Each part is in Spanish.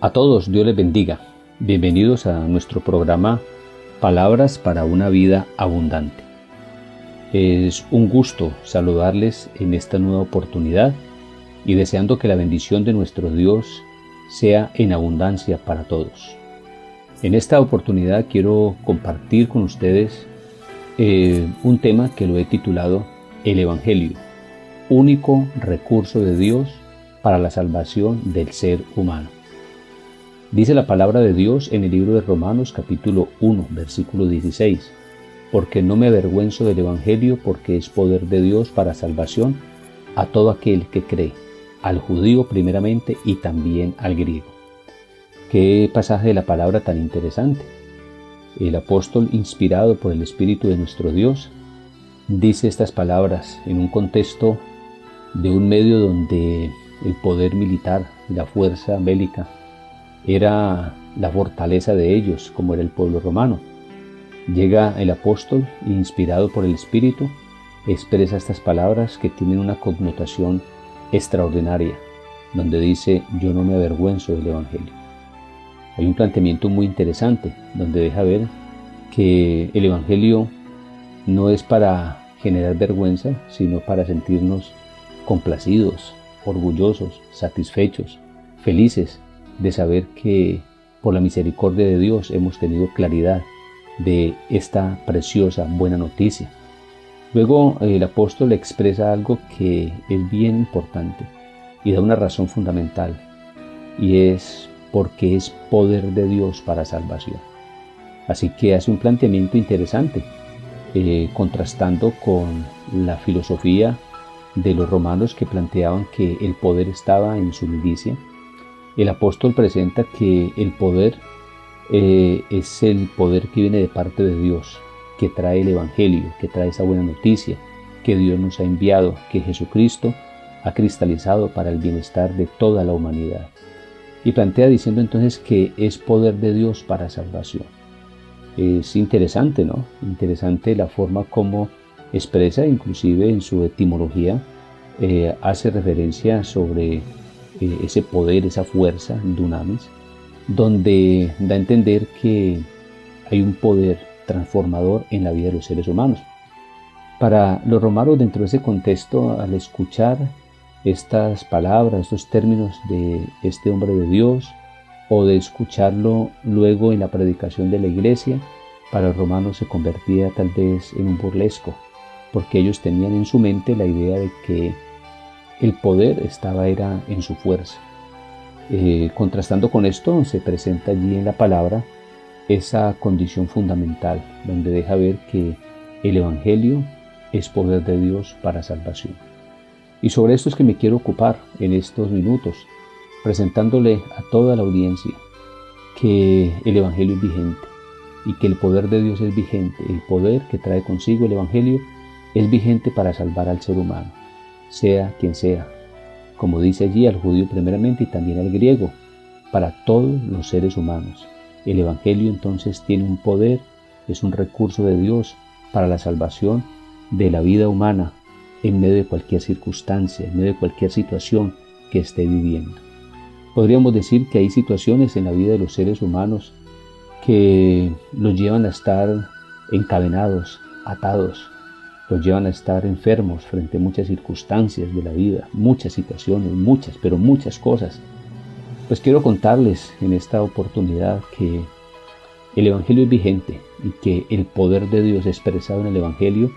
A todos, Dios les bendiga. Bienvenidos a nuestro programa Palabras para una vida abundante. Es un gusto saludarles en esta nueva oportunidad y deseando que la bendición de nuestro Dios sea en abundancia para todos. En esta oportunidad quiero compartir con ustedes un tema que lo he titulado El Evangelio, único recurso de Dios para la salvación del ser humano. Dice la palabra de Dios en el libro de Romanos capítulo 1, versículo 16, porque no me avergüenzo del Evangelio, porque es poder de Dios para salvación a todo aquel que cree, al judío primeramente y también al griego. Qué pasaje de la palabra tan interesante. El apóstol, inspirado por el Espíritu de nuestro Dios, dice estas palabras en un contexto de un medio donde el poder militar, la fuerza bélica, era la fortaleza de ellos, como era el pueblo romano. Llega el apóstol, inspirado por el Espíritu, expresa estas palabras que tienen una connotación extraordinaria, donde dice: yo no me avergüenzo del Evangelio. Hay un planteamiento muy interesante, donde deja ver que el Evangelio no es para generar vergüenza, sino para sentirnos complacidos, orgullosos, satisfechos, felices de saber que por la misericordia de Dios hemos tenido claridad de esta preciosa buena noticia. Luego el apóstol expresa algo que es bien importante y da una razón fundamental, y es porque es poder de Dios para salvación. Así que hace un planteamiento interesante, contrastando con la filosofía de los romanos que planteaban que el poder estaba en su milicia. El apóstol presenta que el poder es el poder que viene de parte de Dios, que trae el Evangelio, que trae esa buena noticia que Dios nos ha enviado, que Jesucristo ha cristalizado para el bienestar de toda la humanidad. Y plantea diciendo entonces que es poder de Dios para salvación. Es interesante, ¿no? Interesante la forma como expresa, inclusive en su etimología, hace referencia sobre ese poder, esa fuerza, dunamis, donde da a entender que hay un poder transformador en la vida de los seres humanos. Para los romanos, dentro de ese contexto, al escuchar estas palabras, estos términos de este hombre de Dios, o de escucharlo luego en la predicación de la iglesia, para los romanos se convertía tal vez en un burlesco, porque ellos tenían en su mente la idea de que el poder era en su fuerza. Contrastando con esto, se presenta allí en la palabra esa condición fundamental, donde deja ver que el Evangelio es poder de Dios para salvación. Y sobre esto es que me quiero ocupar en estos minutos, presentándole a toda la audiencia que el Evangelio es vigente y que el poder de Dios es vigente. El poder que trae consigo el Evangelio es vigente para salvar al ser humano, sea quien sea, como dice allí, al judío primeramente y también al griego, para todos los seres humanos. El Evangelio entonces tiene un poder, es un recurso de Dios para la salvación de la vida humana en medio de cualquier circunstancia, en medio de cualquier situación que esté viviendo. Podríamos decir que hay situaciones en la vida de los seres humanos que los llevan a estar encadenados, atados, los llevan a estar enfermos frente a muchas circunstancias de la vida, muchas situaciones, pero muchas cosas. Pues quiero contarles en esta oportunidad que el Evangelio es vigente y que el poder de Dios expresado en el Evangelio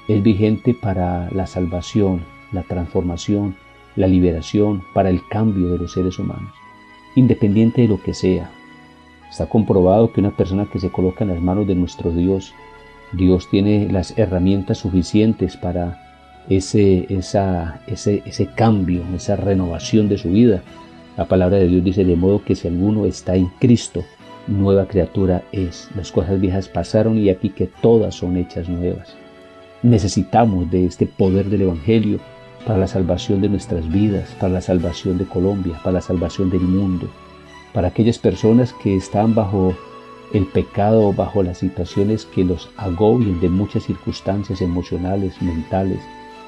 es vigente para la salvación, la transformación, la liberación, para el cambio de los seres humanos, independiente de lo que sea. Está comprobado que una persona que se coloca en las manos de nuestro Dios, Dios tiene las herramientas suficientes para ese cambio, esa renovación de su vida. La palabra de Dios dice: de modo que si alguno está en Cristo, nueva criatura es. Las cosas viejas pasaron y aquí que todas son hechas nuevas. Necesitamos de este poder del Evangelio para la salvación de nuestras vidas, para la salvación de Colombia, para la salvación del mundo, para aquellas personas que están bajo el pecado, bajo las situaciones que los agobien de muchas circunstancias emocionales, mentales,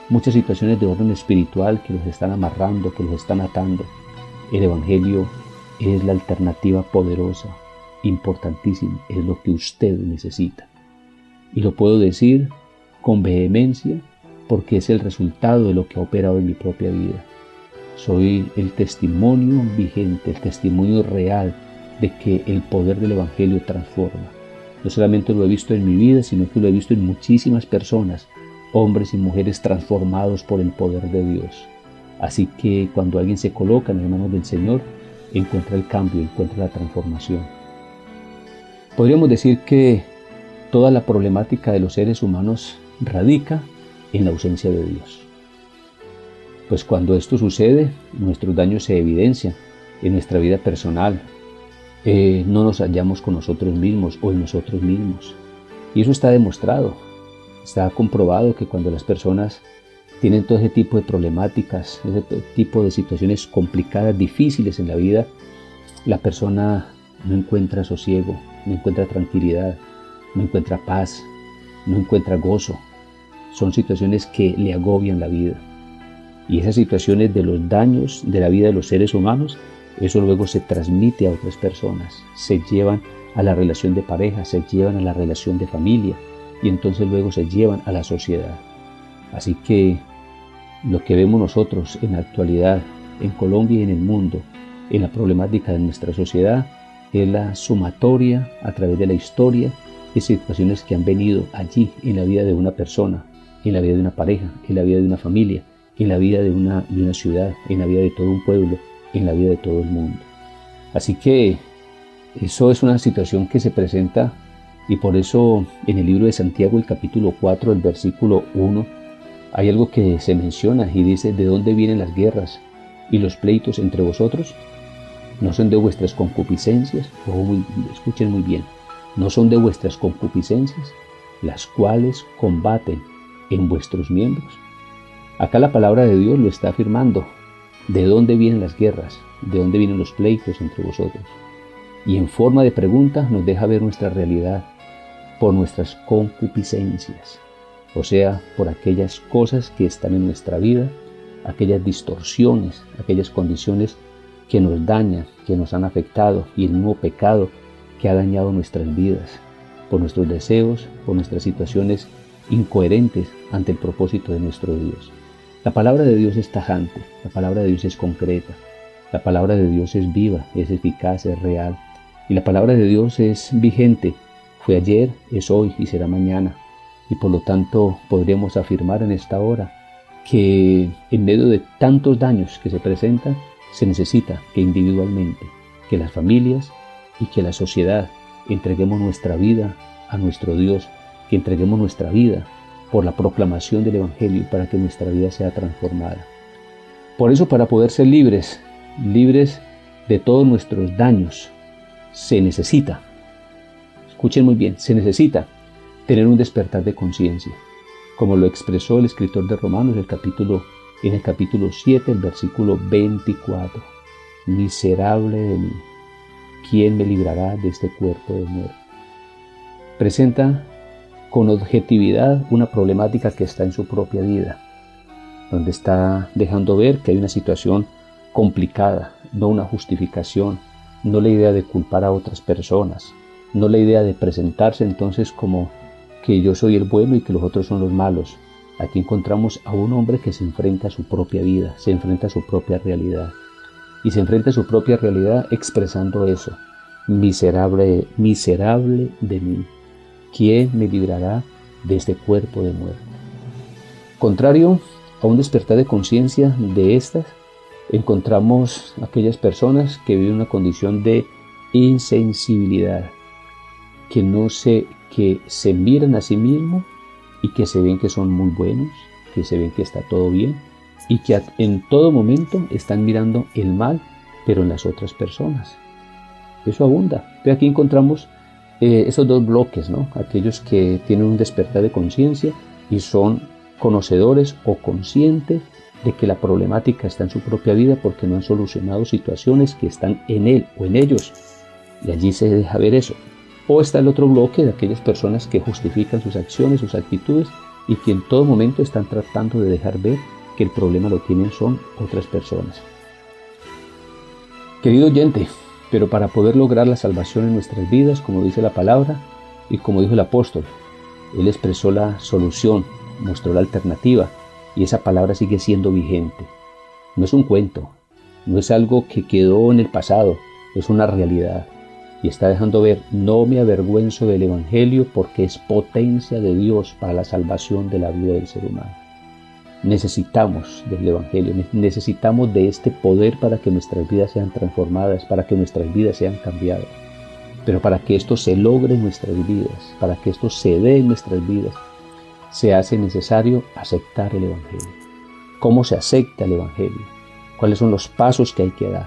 muchas situaciones de orden espiritual que los están amarrando, que los están atando. El Evangelio es la alternativa poderosa, importantísima, es lo que usted necesita. Y lo puedo decir con vehemencia porque es el resultado de lo que ha operado en mi propia vida. Soy el testimonio vigente, el testimonio real de que el poder del Evangelio transforma. No solamente lo he visto en mi vida, sino que lo he visto en muchísimas personas, hombres y mujeres transformados por el poder de Dios. Así que cuando alguien se coloca en las manos del Señor, encuentra el cambio, encuentra la transformación. Podríamos decir que toda la problemática de los seres humanos radica en la ausencia de Dios. Pues cuando esto sucede, nuestros daños se evidencian en nuestra vida personal. No nos hallamos con nosotros mismos o en nosotros mismos. Y eso está demostrado, está comprobado que cuando las personas tienen todo ese tipo de problemáticas, ese tipo de situaciones complicadas, difíciles en la vida, la persona no encuentra sosiego, no encuentra tranquilidad, no encuentra paz, no encuentra gozo. Son situaciones que le agobian la vida. Y esas situaciones de los daños de la vida de los seres humanos, eso luego se transmite a otras personas, se llevan a la relación de pareja, se llevan a la relación de familia y entonces luego se llevan a la sociedad. Así que lo que vemos nosotros en la actualidad, en Colombia y en el mundo, en la problemática de nuestra sociedad, es la sumatoria a través de la historia de situaciones que han venido allí en la vida de una persona, en la vida de una pareja, en la vida de una familia, en la vida de una ciudad, en la vida de todo un pueblo, en la vida de todo el mundo. Así que eso es una situación que se presenta y por eso en el libro de Santiago, el capítulo 4, el versículo 1, hay algo que se menciona y dice: ¿de dónde vienen las guerras y los pleitos entre vosotros? ¿No son de vuestras concupiscencias? Escuchen muy bien. ¿No son de vuestras concupiscencias las cuales combaten en vuestros miembros? Acá la palabra de Dios lo está afirmando. ¿De dónde vienen las guerras? ¿De dónde vienen los pleitos entre vosotros? Y en forma de pregunta nos deja ver nuestra realidad por nuestras concupiscencias, o sea, por aquellas cosas que están en nuestra vida, aquellas distorsiones, aquellas condiciones que nos dañan, que nos han afectado, y el mismo pecado que ha dañado nuestras vidas, por nuestros deseos, por nuestras situaciones incoherentes ante el propósito de nuestro Dios. La palabra de Dios es tajante, la palabra de Dios es concreta, la palabra de Dios es viva, es eficaz, es real, y la palabra de Dios es vigente, fue ayer, es hoy y será mañana, y por lo tanto podríamos afirmar en esta hora que en medio de tantos daños que se presentan, se necesita que individualmente, que las familias y que la sociedad entreguemos nuestra vida a nuestro Dios, que entreguemos nuestra vida por la proclamación del Evangelio para que nuestra vida sea transformada. Por eso, para poder ser libres de todos nuestros daños, se necesita, escuchen muy bien, se necesita tener un despertar de conciencia, como lo expresó el escritor de Romanos en el capítulo 7, el versículo 24. Miserable de mí, ¿quién me librará de este cuerpo de muerte? Presenta con objetividad una problemática que está en su propia vida, donde está dejando ver que hay una situación complicada, no una justificación, no la idea de culpar a otras personas, no la idea de presentarse entonces como que yo soy el bueno y que los otros son los malos. Aquí encontramos a un hombre que se enfrenta a su propia vida, se enfrenta a su propia realidad, y se enfrenta a su propia realidad expresando eso: miserable de mí, ¿quién me librará de este cuerpo de muerte? Contrario a un despertar de conciencia de estas, encontramos aquellas personas que viven una condición de insensibilidad, que se miran a sí mismos y que se ven que son muy buenos, que se ven que está todo bien y que en todo momento están mirando el mal, pero en las otras personas. Eso abunda. Entonces aquí encontramos esos dos bloques, ¿no? Aquellos que tienen un despertar de conciencia y son conocedores o conscientes de que la problemática está en su propia vida porque no han solucionado situaciones que están en él o en ellos, y allí se deja ver eso. O está el otro bloque de aquellas personas que justifican sus acciones, sus actitudes, y que en todo momento están tratando de dejar ver que el problema lo tienen son otras personas. Querido oyente, Pero para poder lograr la salvación en nuestras vidas, como dice la palabra y como dijo el apóstol, él expresó la solución, mostró la alternativa, y esa palabra sigue siendo vigente. No es un cuento, no es algo que quedó en el pasado, es una realidad. Y está dejando ver: no me avergüenzo del Evangelio, porque es potencia de Dios para la salvación de la vida del ser humano. Necesitamos del Evangelio, necesitamos de este poder para que nuestras vidas sean transformadas, para que nuestras vidas sean cambiadas. Pero para que esto se logre en nuestras vidas, para que esto se dé en nuestras vidas, se hace necesario aceptar el Evangelio. ¿Cómo se acepta el Evangelio? ¿Cuáles son los pasos que hay que dar?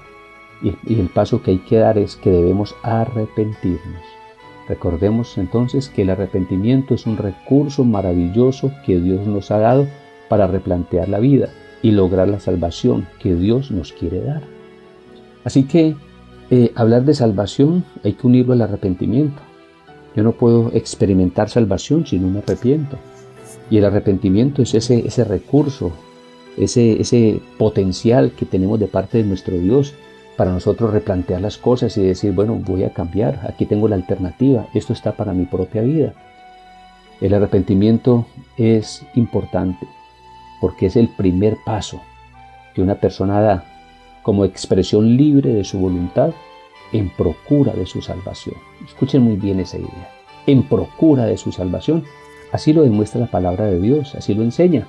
Y el paso que hay que dar es que debemos arrepentirnos. Recordemos entonces que el arrepentimiento es un recurso maravilloso que Dios nos ha dado para replantear la vida y lograr la salvación que Dios nos quiere dar. Así que hablar de salvación hay que unirlo al arrepentimiento. Yo no puedo experimentar salvación si no me arrepiento. Y el arrepentimiento es ese recurso, ese potencial que tenemos de parte de nuestro Dios para nosotros replantear las cosas y decir: bueno, voy a cambiar, aquí tengo la alternativa, esto está para mi propia vida. El arrepentimiento es importante porque es el primer paso que una persona da como expresión libre de su voluntad en procura de su salvación. Escuchen muy bien esa idea: en procura de su salvación. Así lo demuestra la palabra de Dios, así lo enseña.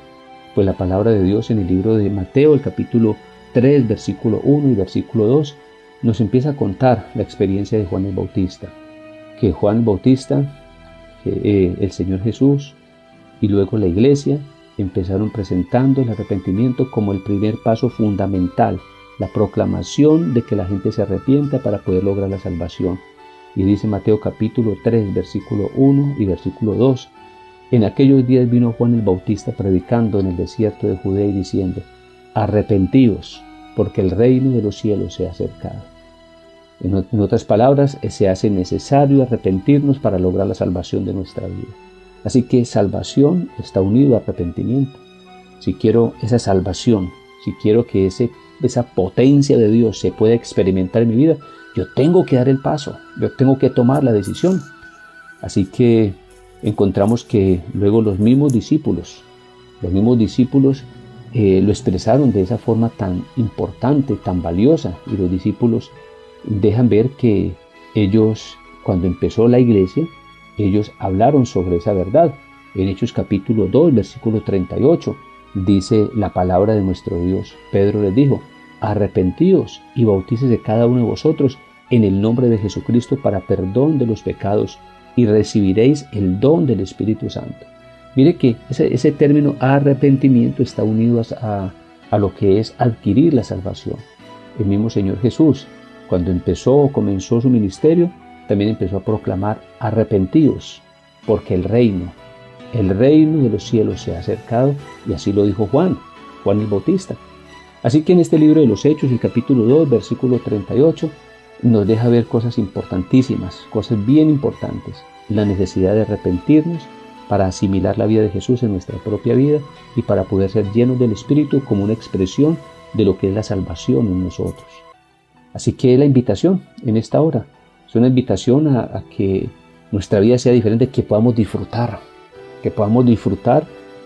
Pues la palabra de Dios en el libro de Mateo, el capítulo 3, versículo 1 y versículo 2, nos empieza a contar la experiencia de Juan el Bautista. Que Juan el Bautista, el Señor Jesús y luego la iglesia empezaron presentando el arrepentimiento como el primer paso fundamental, la proclamación de que la gente se arrepienta para poder lograr la salvación. Y dice Mateo capítulo 3, versículo 1 y versículo 2, en aquellos días vino Juan el Bautista predicando en el desierto de Judea y diciendo: arrepentíos, porque el reino de los cielos se ha acercado. En otras palabras, se hace necesario arrepentirnos para lograr la salvación de nuestra vida. Así que salvación está unido a arrepentimiento. Si quiero esa salvación, si quiero que esa potencia de Dios se pueda experimentar en mi vida, yo tengo que dar el paso, yo tengo que tomar la decisión. Así que encontramos que luego los mismos discípulos lo expresaron de esa forma tan importante, tan valiosa, y los discípulos dejan ver que ellos, cuando empezó la iglesia, ellos hablaron sobre esa verdad. En Hechos capítulo 2, versículo 38, dice la palabra de nuestro Dios: Pedro les dijo: arrepentíos y bautícese cada uno de vosotros en el nombre de Jesucristo para perdón de los pecados, y recibiréis el don del Espíritu Santo. Mire que ese término arrepentimiento está unido a lo que es adquirir la salvación. El mismo Señor Jesús, cuando comenzó su ministerio, también empezó a proclamar: arrepentíos, porque el reino de los cielos se ha acercado, y así lo dijo Juan el Bautista. Así que en este libro de los Hechos, el capítulo 2, versículo 38, nos deja ver cosas importantísimas, cosas bien importantes. La necesidad de arrepentirnos para asimilar la vida de Jesús en nuestra propia vida y para poder ser llenos del Espíritu como una expresión de lo que es la salvación en nosotros. Así que la invitación en esta hora es una invitación a que nuestra vida sea diferente, que podamos disfrutar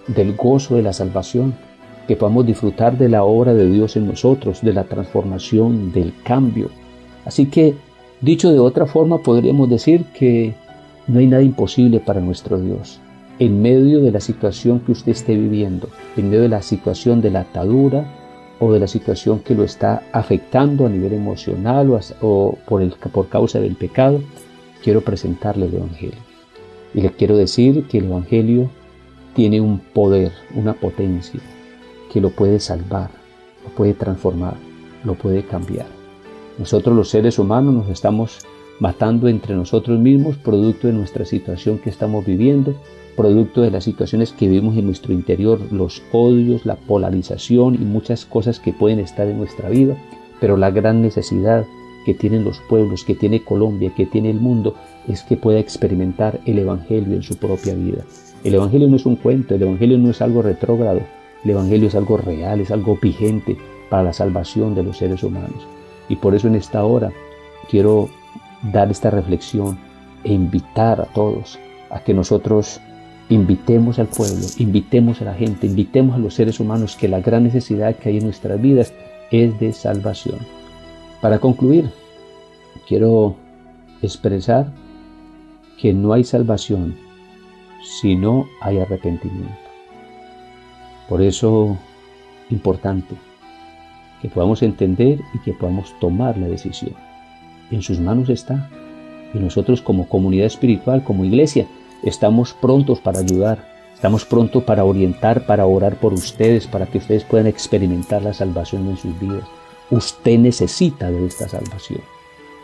del gozo de la salvación, que podamos disfrutar de la obra de Dios en nosotros, de la transformación, del cambio. Así que, dicho de otra forma, podríamos decir que no hay nada imposible para nuestro Dios. En medio de la situación que usted esté viviendo, en medio de la situación de la atadura o de la situación que lo está afectando a nivel emocional o por causa del pecado, quiero presentarle el Evangelio. Y le quiero decir que el Evangelio tiene un poder, una potencia que lo puede salvar, lo puede transformar, lo puede cambiar. Nosotros los seres humanos nos estamos matando entre nosotros mismos, producto de nuestra situación que estamos viviendo, producto de las situaciones que vivimos en nuestro interior, los odios, la polarización y muchas cosas que pueden estar en nuestra vida. Pero la gran necesidad que tienen los pueblos, que tiene Colombia, que tiene el mundo, es que pueda experimentar el Evangelio en su propia vida. El Evangelio no es un cuento, el Evangelio no es algo retrógrado, el Evangelio es algo real, es algo vigente para la salvación de los seres humanos. Y por eso en esta hora quiero dar esta reflexión e invitar a todos a que nosotros invitemos al pueblo, invitemos a la gente, invitemos a los seres humanos, que la gran necesidad que hay en nuestras vidas es de salvación. Para concluir, quiero expresar que no hay salvación si no hay arrepentimiento. Por eso, importante que podamos entender y que podamos tomar la decisión. En sus manos está, y nosotros como comunidad espiritual, como iglesia, estamos prontos para ayudar, estamos prontos para orientar, para orar por ustedes, para que ustedes puedan experimentar la salvación en sus vidas. Usted necesita de esta salvación.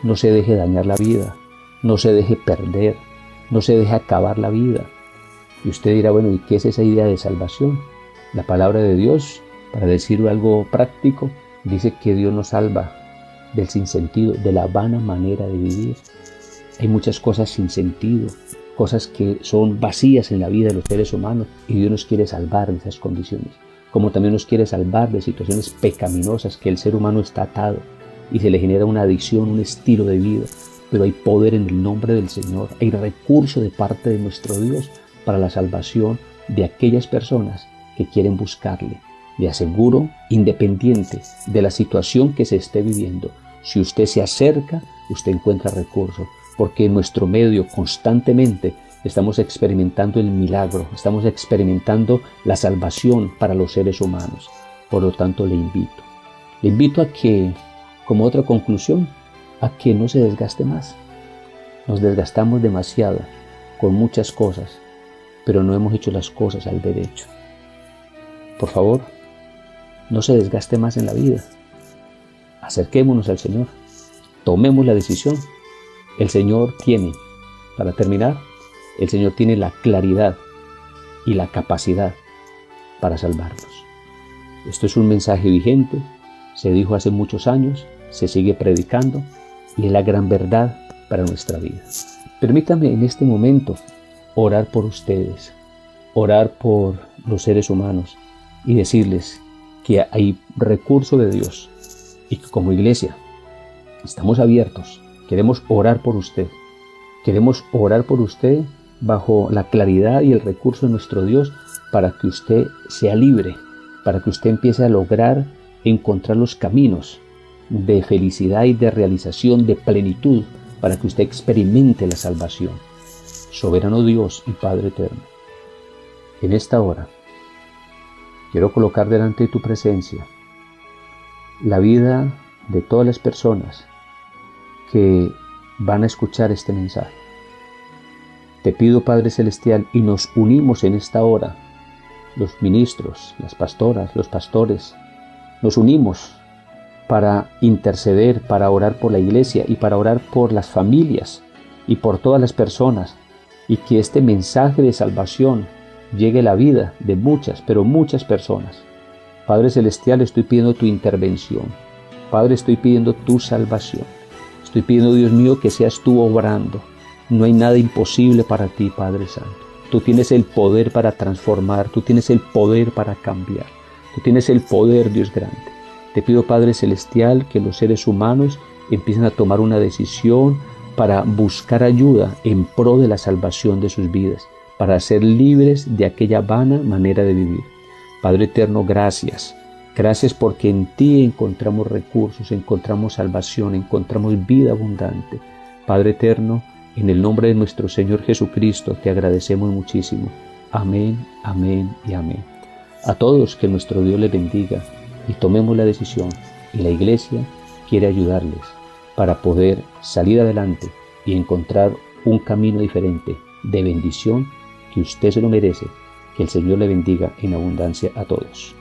No se deje dañar la vida, no se deje perder, no se deje acabar la vida. Y usted dirá, bueno, ¿y qué es esa idea de salvación? La palabra de Dios, para decir algo práctico, dice que Dios nos salva del sinsentido, de la vana manera de vivir. Hay muchas cosas sin sentido, cosas que son vacías en la vida de los seres humanos, y Dios nos quiere salvar de esas condiciones, como también nos quiere salvar de situaciones pecaminosas que el ser humano está atado y se le genera una adicción, un estilo de vida. Pero hay poder en el nombre del Señor, hay recurso de parte de nuestro Dios para la salvación de aquellas personas que quieren buscarle. Le aseguro, independiente de la situación que se esté viviendo, si usted se acerca, usted encuentra recursos, porque en nuestro medio constantemente estamos experimentando el milagro, estamos experimentando la salvación para los seres humanos. Por lo tanto, le invito a que, como otra conclusión, a que no se desgaste más. Nos desgastamos demasiado con muchas cosas, pero no hemos hecho las cosas al derecho. Por favor, no se desgaste más en la vida. Acerquémonos al Señor, tomemos la decisión. El Señor tiene, para terminar, el Señor tiene la claridad y la capacidad para salvarnos. Esto es un mensaje vigente, se dijo hace muchos años, se sigue predicando y es la gran verdad para nuestra vida. Permítame en este momento orar por ustedes, orar por los seres humanos y decirles que hay recurso de Dios y que como iglesia estamos abiertos. Queremos orar por usted. Queremos orar por usted bajo la claridad y el recurso de nuestro Dios para que usted sea libre, para que usted empiece a lograr encontrar los caminos de felicidad y de realización, de plenitud, para que usted experimente la salvación. Soberano Dios y Padre eterno, en esta hora quiero colocar delante de tu presencia la vida de todas las personas que van a escuchar este mensaje. Te pido, Padre Celestial, y nos unimos en esta hora, los ministros, las pastoras, los pastores, nos unimos para interceder, para orar por la iglesia y para orar por las familias y por todas las personas, y que este mensaje de salvación llegue a la vida de muchas, pero muchas personas. Padre Celestial, estoy pidiendo tu intervención. Padre, estoy pidiendo tu salvación. Estoy pidiendo, Dios mío, que seas tú obrando. No hay nada imposible para ti, Padre Santo. Tú tienes el poder para transformar, tú tienes el poder para cambiar, tú tienes el poder, Dios grande. Te pido, Padre Celestial, que los seres humanos empiecen a tomar una decisión para buscar ayuda en pro de la salvación de sus vidas, para ser libres de aquella vana manera de vivir. Padre eterno, gracias. Gracias porque en ti encontramos recursos, encontramos salvación, encontramos vida abundante. Padre eterno, en el nombre de nuestro Señor Jesucristo te agradecemos muchísimo. Amén, amén y amén. A todos que nuestro Dios les bendiga y tomemos la decisión, y la iglesia quiere ayudarles para poder salir adelante y encontrar un camino diferente de bendición que usted se lo merece. Que el Señor le bendiga en abundancia a todos.